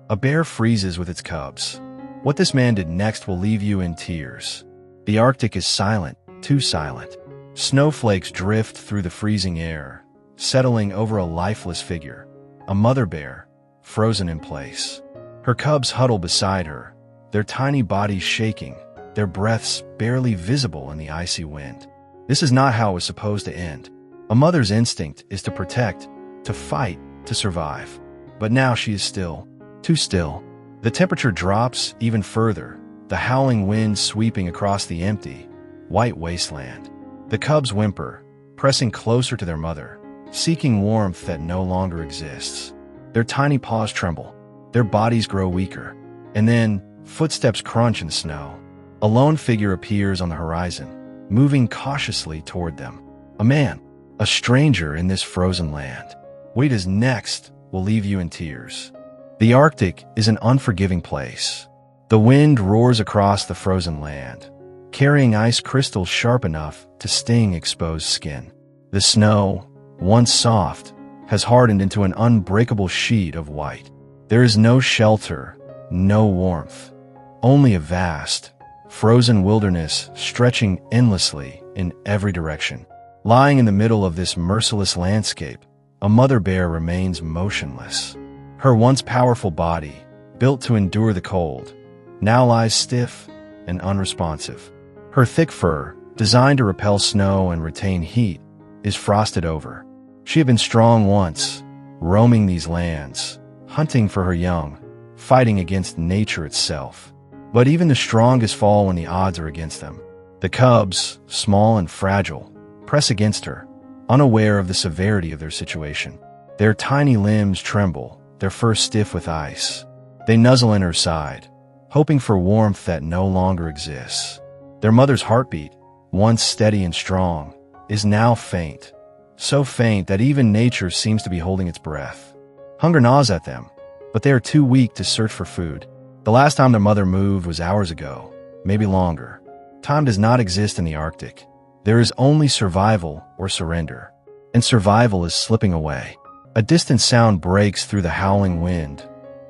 A bear freezes with its cubs. What this man did next will leave you in tears. The Arctic is silent, too silent. Snowflakes drift through the freezing air, settling over a lifeless figure. A mother bear, frozen in place. Her cubs huddle beside her, their tiny bodies shaking, their breaths barely visible in the icy wind. This is not how it was supposed to end. A mother's instinct is to protect, to fight, to survive. But now she is still, too still. The temperature drops even further, the howling wind sweeping across the empty, white wasteland. The cubs whimper, pressing closer to their mother, seeking warmth that no longer exists. Their tiny paws tremble, their bodies grow weaker, and then footsteps crunch in the snow. A lone figure appears on the horizon, moving cautiously toward them. A man, a stranger in this frozen land. What is next will leave you in tears. The Arctic is an unforgiving place. The wind roars across the frozen land, carrying ice crystals sharp enough to sting exposed skin. The snow, once soft, has hardened into an unbreakable sheet of white. There is no shelter, no warmth, only a vast, frozen wilderness stretching endlessly in every direction. Lying in the middle of this merciless landscape, a mother bear remains motionless. Her once powerful body, built to endure the cold, now lies stiff and unresponsive. Her thick fur, designed to repel snow and retain heat, is frosted over. She had been strong once, roaming these lands, hunting for her young, fighting against nature itself. But even the strongest fall when the odds are against them. The cubs, small and fragile, press against her, unaware of the severity of their situation. Their tiny limbs tremble, their fur stiff with ice. They nuzzle in her side, hoping for warmth that no longer exists. Their mother's heartbeat, once steady and strong, is now faint, so faint that even nature seems to be holding its breath. Hunger gnaws at them, but they are too weak to search for food. The last time their mother moved was hours ago, maybe longer. Time does not exist in the Arctic. There is only survival or surrender, and survival is slipping away. A distant sound breaks through the howling wind,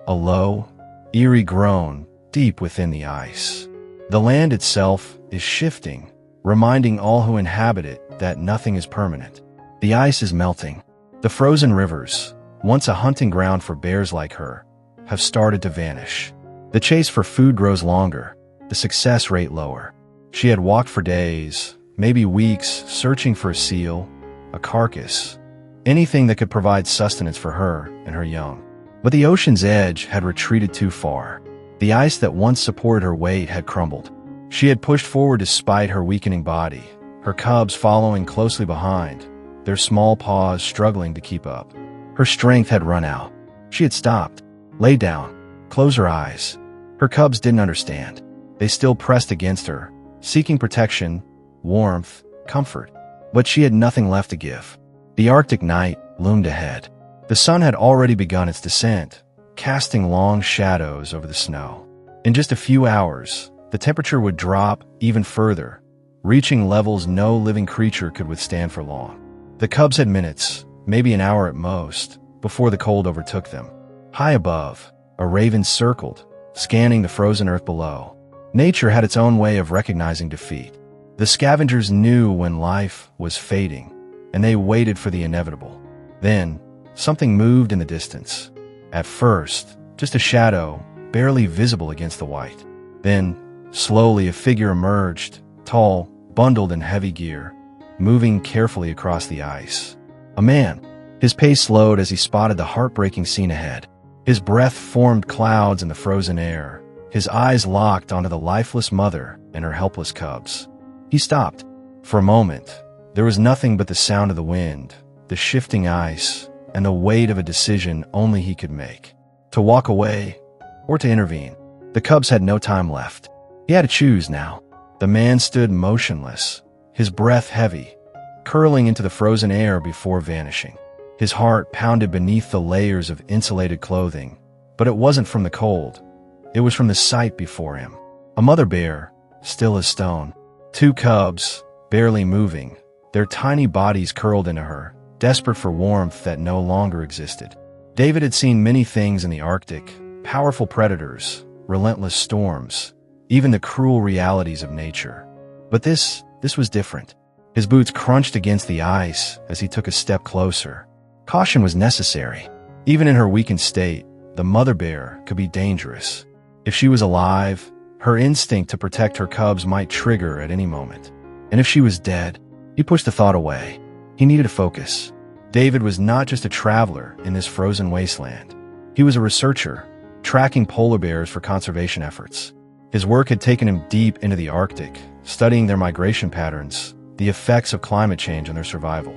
a low, eerie groan deep within the ice. The land itself is shifting, reminding all who inhabit it that nothing is permanent. The ice is melting. The frozen rivers, once a hunting ground for bears like her, have started to vanish. The chase for food grows longer, the success rate lower. She had walked for days, maybe weeks, searching for a seal, a carcass, anything that could provide sustenance for her and her young. But the ocean's edge had retreated too far. The ice that once supported her weight had crumbled. She had pushed forward despite her weakening body, her cubs following closely behind, their small paws struggling to keep up. Her strength had run out. She had stopped, lay down, closed her eyes. Her cubs didn't understand. They still pressed against her, seeking protection, warmth, comfort. But she had nothing left to give. The Arctic night loomed ahead. The sun had already begun its descent, casting long shadows over the snow. In just a few hours, the temperature would drop even further, reaching levels no living creature could withstand for long. The cubs had minutes, maybe an hour at most, before the cold overtook them. High above, a raven circled, scanning the frozen earth below. Nature had its own way of recognizing defeat. The scavengers knew when life was fading, and they waited for the inevitable. Then, something moved in the distance. At first, just a shadow, barely visible against the white. Then, slowly a figure emerged, tall, bundled in heavy gear, moving carefully across the ice. A man. His pace slowed as he spotted the heartbreaking scene ahead. His breath formed clouds in the frozen air, his eyes locked onto the lifeless mother and her helpless cubs. He stopped. For a moment, there was nothing but the sound of the wind, the shifting ice, and the weight of a decision only he could make. To walk away, or to intervene. The cubs had no time left. He had to choose now. The man stood motionless, his breath heavy, curling into the frozen air before vanishing. His heart pounded beneath the layers of insulated clothing, but it wasn't from the cold. It was from the sight before him. A mother bear, still as stone. Two cubs, barely moving, their tiny bodies curled into her, desperate for warmth that no longer existed. David had seen many things in the Arctic, powerful predators, relentless storms, even the cruel realities of nature. But this was different. His boots crunched against the ice as he took a step closer. Caution was necessary. Even in her weakened state, the mother bear could be dangerous. If she was alive, her instinct to protect her cubs might trigger at any moment. And if she was dead, he pushed the thought away. He needed to focus. David was not just a traveler in this frozen wasteland. He was a researcher, tracking polar bears for conservation efforts. His work had taken him deep into the Arctic, studying their migration patterns, the effects of climate change on their survival.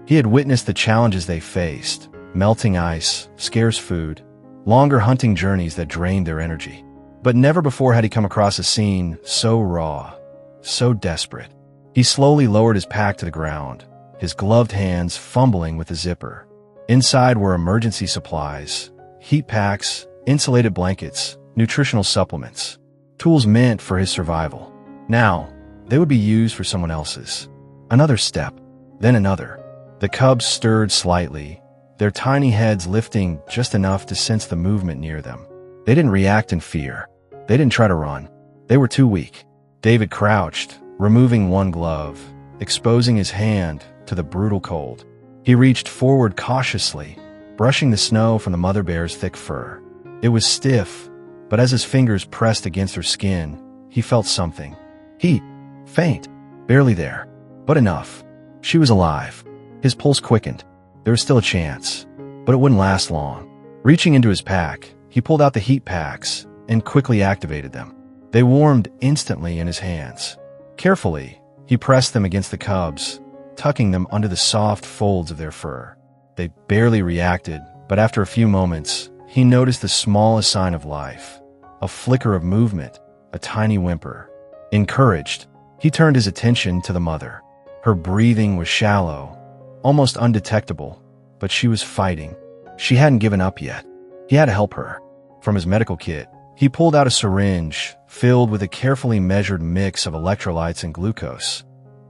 He had witnessed the challenges they faced: melting ice, scarce food, longer hunting journeys that drained their energy. But never before had he come across a scene so raw, so desperate. He slowly lowered his pack to the ground, his gloved hands fumbling with the zipper. Inside were emergency supplies, heat packs, insulated blankets, nutritional supplements, tools meant for his survival. Now, they would be used for someone else's. Another step, then another. The cubs stirred slightly, their tiny heads lifting just enough to sense the movement near them. They didn't react in fear. They didn't try to run. They were too weak. David crouched, removing one glove, exposing his hand to the brutal cold. He reached forward cautiously, brushing the snow from the mother bear's thick fur. It was stiff, but as his fingers pressed against her skin, he felt something. Heat. Faint. Barely there. But enough. She was alive. His pulse quickened. There was still a chance, but it wouldn't last long. Reaching into his pack, he pulled out the heat packs and quickly activated them. They warmed instantly in his hands. Carefully, he pressed them against the cubs, tucking them under the soft folds of their fur. They barely reacted, but after a few moments, he noticed the smallest sign of life, a flicker of movement, a tiny whimper. Encouraged, he turned his attention to the mother. Her breathing was shallow, almost undetectable, but she was fighting. She hadn't given up yet. He had to help her. From his medical kit, he pulled out a syringe filled with a carefully measured mix of electrolytes and glucose,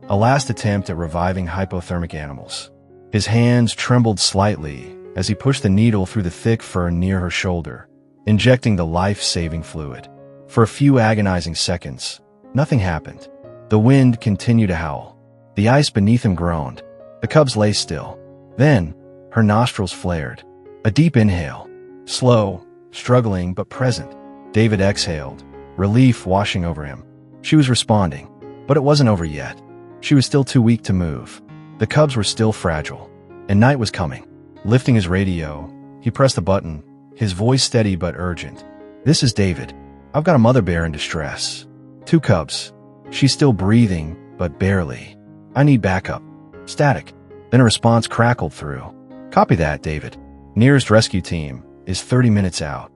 a last attempt at reviving hypothermic animals. His hands trembled slightly as he pushed the needle through the thick fur near her shoulder, injecting the life-saving fluid. For a few agonizing seconds, nothing happened. The wind continued to howl. The ice beneath him groaned. The cubs lay still. Then, her nostrils flared. A deep inhale. Slow, struggling but present. David exhaled, relief washing over him. She was responding, but it wasn't over yet. She was still too weak to move. The cubs were still fragile, and night was coming. Lifting his radio, he pressed the button, his voice steady but urgent. "This is David. I've got a mother bear in distress. 2 cubs. She's still breathing, but barely. I need backup." Static. Then a response crackled through. "Copy that, David. Nearest rescue team is 30 minutes out."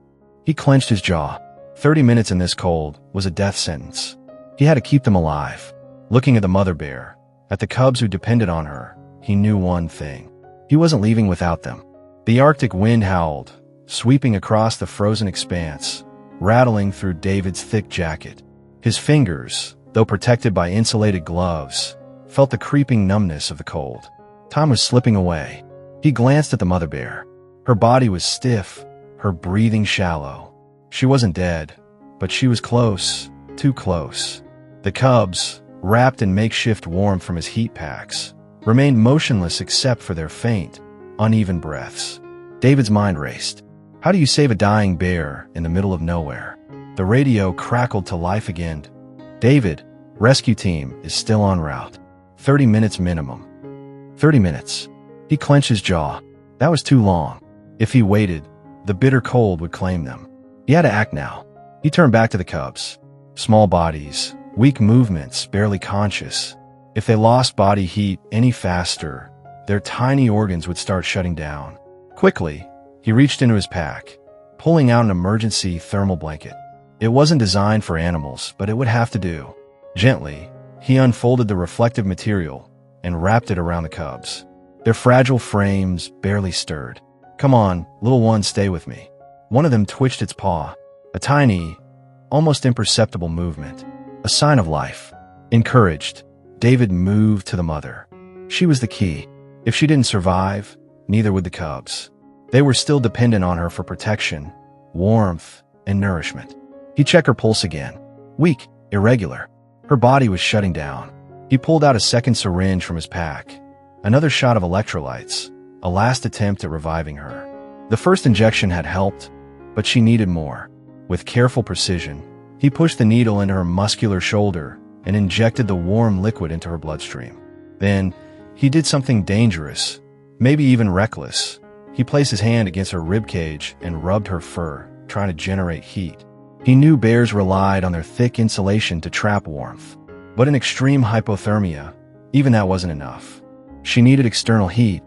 He clenched his jaw. 30 minutes in this cold was a death sentence. He had to keep them alive. Looking at the mother bear, at the cubs who depended on her, he knew one thing. He wasn't leaving without them. The Arctic wind howled, sweeping across the frozen expanse, rattling through David's thick jacket. His fingers, though protected by insulated gloves, felt the creeping numbness of the cold. Time was slipping away. He glanced at the mother bear. Her body was stiff, her breathing shallow. She wasn't dead, but she was close, too close. The cubs, wrapped in makeshift warmth from his heat packs, remained motionless except for their faint, uneven breaths. David's mind raced. How do you save a dying bear in the middle of nowhere? The radio crackled to life again. "David, rescue team is still en route. 30 minutes minimum." 30 minutes. He clenched his jaw. That was too long. If he waited, the bitter cold would claim them. He had to act now. He turned back to the cubs. Small bodies, weak movements, barely conscious. If they lost body heat any faster, their tiny organs would start shutting down. Quickly, he reached into his pack, pulling out an emergency thermal blanket. It wasn't designed for animals, but it would have to do. Gently, he unfolded the reflective material and wrapped it around the cubs. Their fragile frames barely stirred. "Come on, little one, stay with me." One of them twitched its paw, a tiny, almost imperceptible movement, a sign of life. Encouraged, David moved to the mother. She was the key. If she didn't survive, neither would the cubs. They were still dependent on her for protection, warmth, and nourishment. He checked her pulse again. Weak, irregular. Her body was shutting down. He pulled out a second syringe from his pack. Another shot of electrolytes, a last attempt at reviving her. The first injection had helped, but she needed more. With careful precision, he pushed the needle into her muscular shoulder and injected the warm liquid into her bloodstream. Then, he did something dangerous, maybe even reckless. He placed his hand against her ribcage and rubbed her fur, trying to generate heat. He knew bears relied on their thick insulation to trap warmth. But in extreme hypothermia, even that wasn't enough. She needed external heat,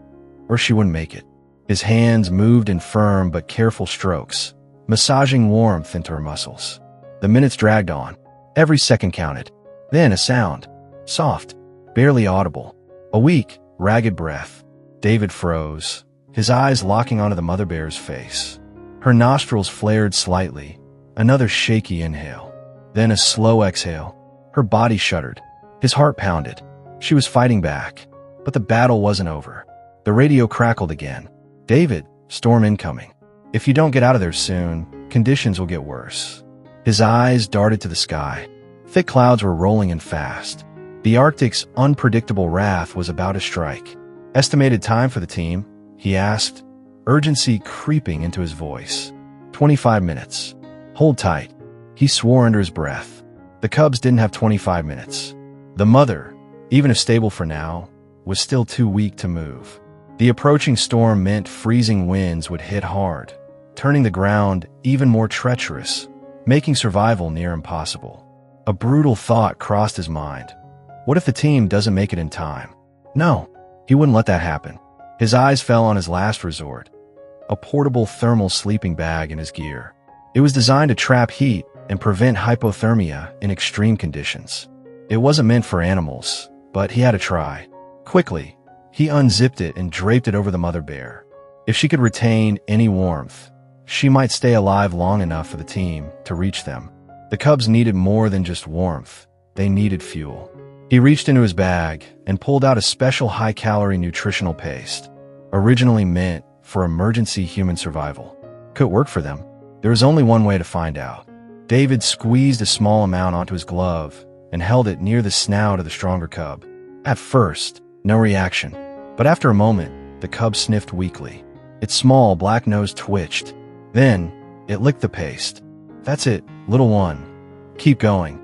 or she wouldn't make it. His hands moved in firm but careful strokes, massaging warmth into her muscles. The minutes dragged on. Every second counted. Then a sound. Soft, barely audible. A weak, ragged breath. David froze, his eyes locking onto the mother bear's face. Her nostrils flared slightly. Another shaky inhale. Then a slow exhale. Her body shuddered. His heart pounded. She was fighting back. But the battle wasn't over. The radio crackled again. David, storm incoming. If you don't get out of there soon, conditions will get worse. His eyes darted to the sky. Thick clouds were rolling in fast. The Arctic's unpredictable wrath was about to strike. Estimated time for the team? He asked, urgency creeping into his voice. 25 minutes. Hold tight. He swore under his breath. The cubs didn't have 25 minutes. The mother, even if stable for now, was still too weak to move. The approaching storm meant freezing winds would hit hard, turning the ground even more treacherous, making survival near impossible. A brutal thought crossed his mind. What if the team doesn't make it in time? No, he wouldn't let that happen. His eyes fell on his last resort, a portable thermal sleeping bag in his gear. It was designed to trap heat and prevent hypothermia in extreme conditions. It wasn't meant for animals, but he had to try. Quickly, he unzipped it and draped it over the mother bear. If she could retain any warmth, she might stay alive long enough for the team to reach them. The cubs needed more than just warmth. They needed fuel. He reached into his bag and pulled out a special high-calorie nutritional paste, originally meant for emergency human survival. Could it work for them? There was only one way to find out. David squeezed a small amount onto his glove and held it near the snout of the stronger cub. At first, no reaction, but after a moment, the cub sniffed weakly. Its small black nose twitched. Then, it licked the paste. That's it, little one. Keep going.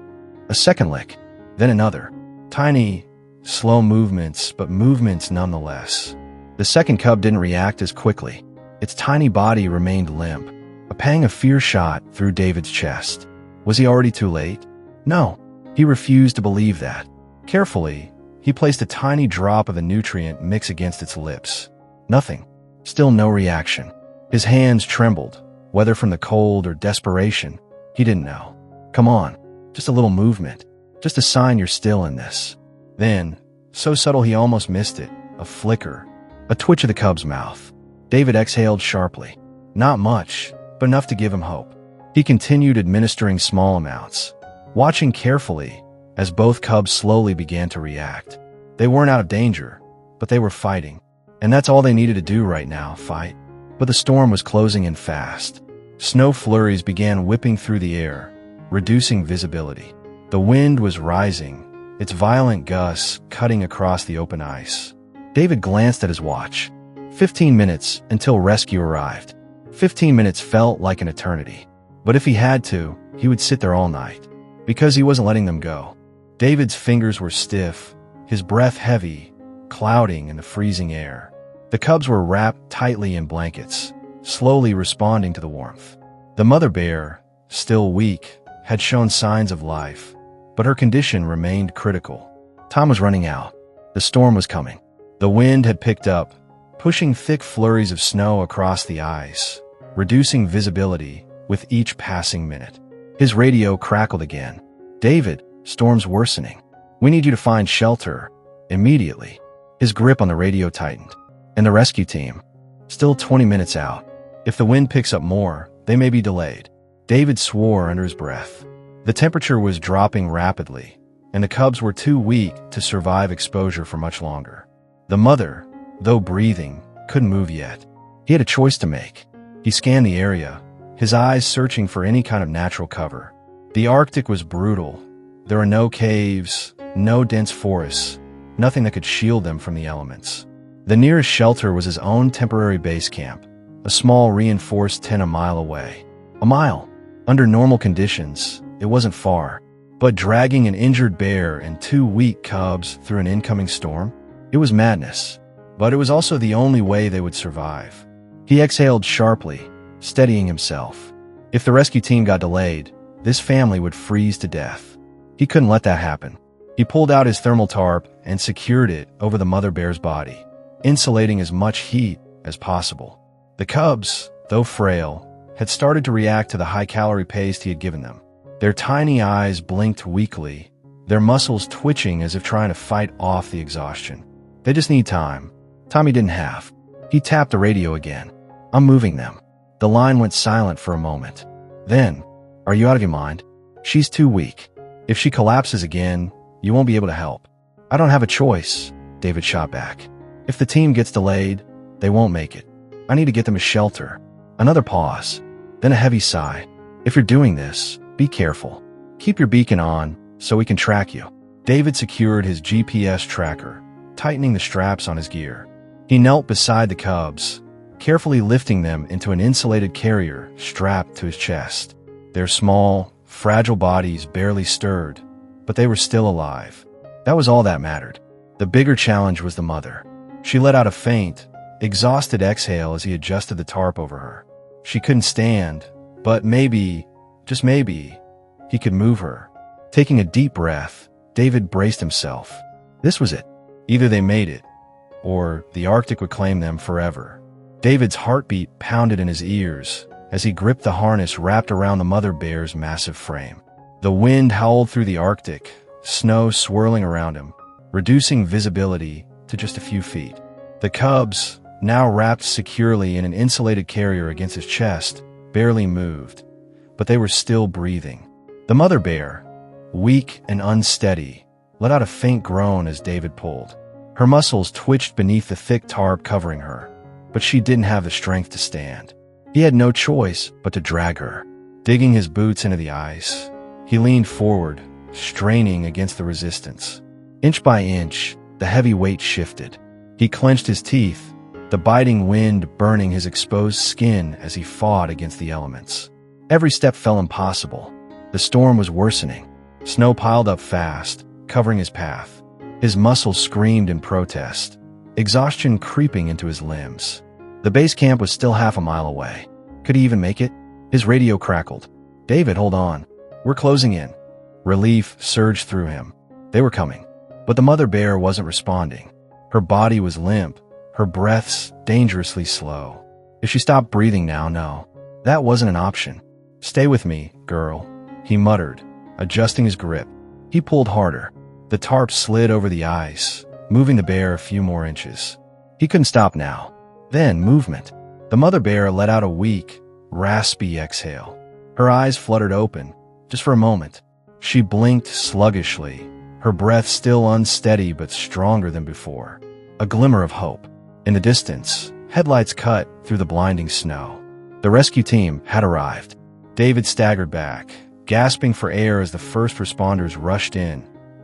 A second lick, then another. Tiny, slow movements, but movements nonetheless. The second cub didn't react as quickly. Its tiny body remained limp. A pang of fear shot through David's chest. Was he already too late? No, he refused to believe that. Carefully, he placed a tiny drop of the nutrient mix against its lips. Nothing. Still no reaction. His hands trembled, whether from the cold or desperation. He didn't know. Come on, just a little movement. Just a sign you're still in this. Then, so subtle he almost missed it, a flicker, a twitch of the cub's mouth. David exhaled sharply. Not much, but enough to give him hope. He continued administering small amounts, watching carefully as both cubs slowly began to react. They weren't out of danger, but they were fighting. And that's all they needed to do right now, fight. But the storm was closing in fast. Snow flurries began whipping through the air, reducing visibility. The wind was rising, its violent gusts cutting across the open ice. David glanced at his watch. 15 minutes until rescue arrived. 15 minutes felt like an eternity. But if he had to, he would sit there all night. Because he wasn't letting them go. David's fingers were stiff, his breath heavy, clouding in the freezing air. The cubs were wrapped tightly in blankets, slowly responding to the warmth. The mother bear, still weak, had shown signs of life, but her condition remained critical. Time was running out. The storm was coming. The wind had picked up, pushing thick flurries of snow across the ice, reducing visibility with each passing minute. His radio crackled again. David, storm's worsening. We need you to find shelter, immediately. His grip on the radio tightened. And the rescue team? Still 20 minutes out. If the wind picks up more, they may be delayed. David swore under his breath. The temperature was dropping rapidly, and the cubs were too weak to survive exposure for much longer. The mother, though breathing, couldn't move yet. He had a choice to make. He scanned the area, his eyes searching for any kind of natural cover. The Arctic was brutal. There were no caves, no dense forests, nothing that could shield them from the elements. The nearest shelter was his own temporary base camp, a small reinforced tent a mile away. A mile. Under normal conditions, it wasn't far, but dragging an injured bear and 2 weak cubs through an incoming storm? It was madness, but it was also the only way they would survive. He exhaled sharply, steadying himself. If the rescue team got delayed, this family would freeze to death. He couldn't let that happen. He pulled out his thermal tarp and secured it over the mother bear's body, insulating as much heat as possible. The cubs, though frail, had started to react to the high-calorie paste he had given them. Their tiny eyes blinked weakly, their muscles twitching as if trying to fight off the exhaustion. They just need time. Time he didn't have. He tapped the radio again. "I'm moving them." The line went silent for a moment. Then, "Are you out of your mind? She's too weak. If she collapses again, you won't be able to help." "I don't have a choice," David shot back. "If the team gets delayed, they won't make it. I need to get them a shelter." Another pause, then a heavy sigh. "If you're doing this, be careful. Keep your beacon on so we can track you." David secured his GPS tracker, tightening the straps on his gear. He knelt beside the cubs, carefully lifting them into an insulated carrier strapped to his chest. Their small, fragile bodies barely stirred, but they were still alive. That was all that mattered. The bigger challenge was the mother. She let out a faint, exhausted exhale as he adjusted the tarp over her. She couldn't stand, but maybe, just maybe, he could move her. Taking a deep breath, David braced himself. This was it. Either they made it, or the Arctic would claim them forever. David's heartbeat pounded in his ears as he gripped the harness wrapped around the mother bear's massive frame. The wind howled through the Arctic, snow swirling around him, reducing visibility to just a few feet. The cubs, now wrapped securely in an insulated carrier against his chest, barely moved, but they were still breathing. The mother bear, weak and unsteady, let out a faint groan as David pulled. Her muscles twitched beneath the thick tarp covering her, but she didn't have the strength to stand. He had no choice but to drag her. Digging his boots into the ice, he leaned forward, straining against the resistance. Inch by inch, the heavy weight shifted. He clenched his teeth, the biting wind burning his exposed skin as he fought against the elements. Every step felt impossible. The storm was worsening. Snow piled up fast, covering his path. His muscles screamed in protest, exhaustion creeping into his limbs. The base camp was still half a mile away. Could he even make it? His radio crackled. "David, hold on. We're closing in." Relief surged through him. They were coming. But the mother bear wasn't responding. Her body was limp, her breaths dangerously slow. If she stopped breathing now, no, that wasn't an option. "Stay with me, girl," he muttered, adjusting his grip. He pulled harder. The tarp slid over the ice, moving the bear a few more inches. He couldn't stop now. Then movement. The mother bear let out a weak, raspy exhale. Her eyes fluttered open, just for a moment. She blinked sluggishly, her breath still unsteady but stronger than before. A glimmer of hope. In the distance, headlights cut through the blinding snow. The rescue team had arrived. David staggered back, gasping for air as the first responders rushed in,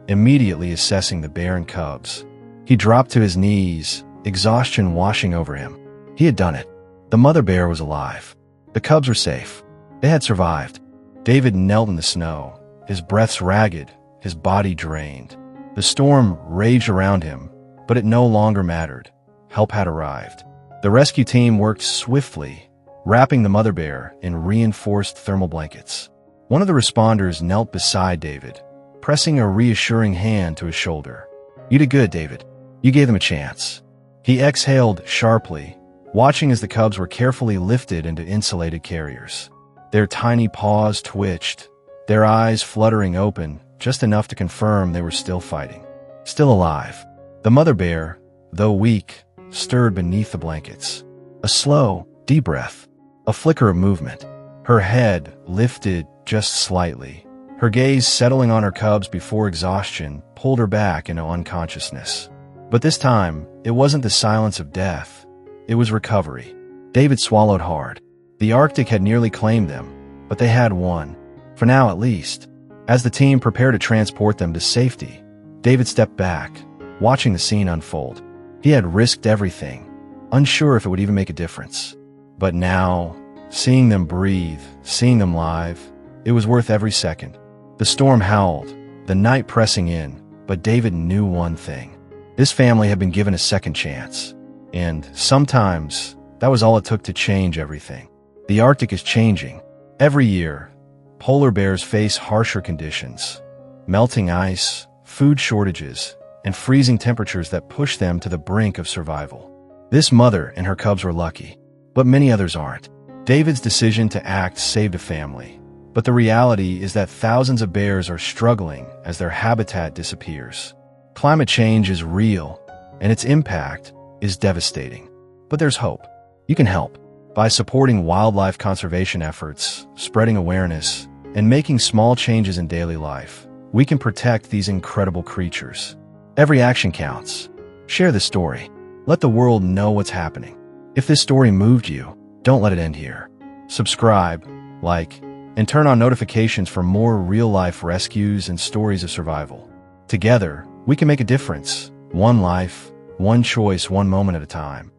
immediately assessing the bear and cubs. He dropped to his knees, exhaustion washing over him. He had done it. The mother bear was alive. The cubs were safe. They had survived. David knelt in the snow, his breaths ragged, his body drained. The storm raged around him, but it no longer mattered. Help had arrived. The rescue team worked swiftly, wrapping the mother bear in reinforced thermal blankets. One of the responders knelt beside David, pressing a reassuring hand to his shoulder. "You did good, David. You gave them a chance." He exhaled sharply, watching as the cubs were carefully lifted into insulated carriers. Their tiny paws twitched, their eyes fluttering open, just enough to confirm they were still fighting. Still alive. The mother bear, though weak, stirred beneath the blankets. A slow, deep breath, a flicker of movement. Her head lifted just slightly, her gaze settling on her cubs before exhaustion pulled her back into unconsciousness. But this time, it wasn't the silence of death. It was recovery. David swallowed hard. The Arctic had nearly claimed them, but they had won. For now, at least. As the team prepared to transport them to safety, David stepped back, watching the scene unfold. He had risked everything, unsure if it would even make a difference. But now, seeing them breathe, seeing them live, it was worth every second. The storm howled, the night pressing in, but David knew one thing. This family had been given a second chance. And sometimes, that was all it took to change everything. The Arctic is changing. Every year, polar bears face harsher conditions, melting ice, food shortages, and freezing temperatures that push them to the brink of survival. This mother and her cubs were lucky, but many others aren't. David's decision to act saved a family, but the reality is that thousands of bears are struggling as their habitat disappears. Climate change is real, and its impact is devastating. But there's hope. You can help by supporting wildlife conservation efforts, spreading awareness, and making small changes in daily life. We can protect these incredible creatures. Every action counts. Share this story. Let the world know what's happening. If this story moved you, don't let it end here. Subscribe, like, and turn on notifications for more real-life rescues and stories of survival. Together, we can make a difference. One life, one choice, one moment at a time.